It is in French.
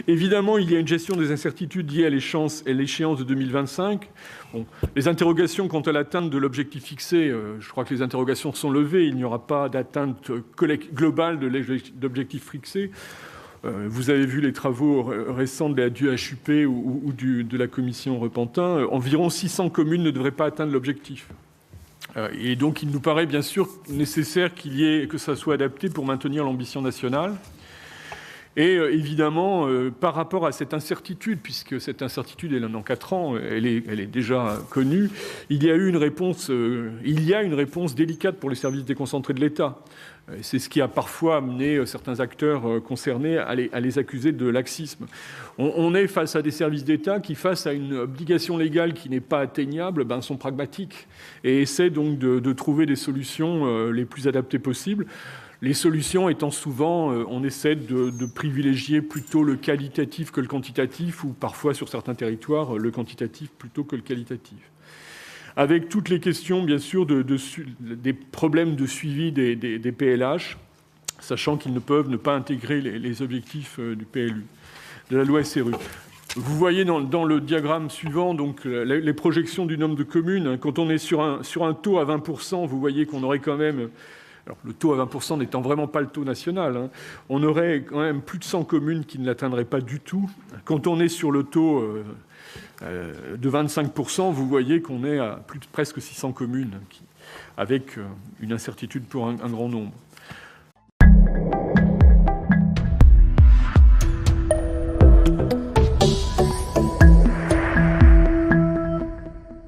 Évidemment, il y a une gestion des incertitudes liées à l'échéance de 2025. Bon, les interrogations quant à l'atteinte de l'objectif fixé, je crois que les interrogations sont levées. Il n'y aura pas d'atteinte globale de l'objectif fixé. Vous avez vu les travaux récents de la DUHUP ou de la commission Repentin. Environ 600 communes ne devraient pas atteindre l'objectif. Et donc, il nous paraît bien sûr nécessaire que ça soit adapté pour maintenir l'ambition nationale. Et évidemment, par rapport à cette incertitude, puisque cette incertitude, elle en a 4 ans, elle est déjà connue, il y a une réponse délicate pour les services déconcentrés de l'État. C'est ce qui a parfois amené certains acteurs concernés à les accuser de laxisme. On est face à des services d'État qui, face à une obligation légale qui n'est pas atteignable, sont pragmatiques et essaient donc de trouver des solutions les plus adaptées possibles. Les solutions étant souvent, on essaie de privilégier plutôt le qualitatif que le quantitatif, ou parfois sur certains territoires, le quantitatif plutôt que le qualitatif. Avec toutes les questions, bien sûr, des problèmes de suivi des PLH, sachant qu'ils ne peuvent ne pas intégrer les objectifs du PLU, de la loi SRU. Vous voyez dans le diagramme suivant donc, les projections du nombre de communes. Quand on est sur un taux à 20%, vous voyez qu'on aurait quand même... Alors, le taux à 20% n'étant vraiment pas le taux national, on aurait quand même plus de 100 communes qui ne l'atteindraient pas du tout. Quand on est sur le taux de 25%, vous voyez qu'on est à presque 600 communes, avec une incertitude pour un grand nombre.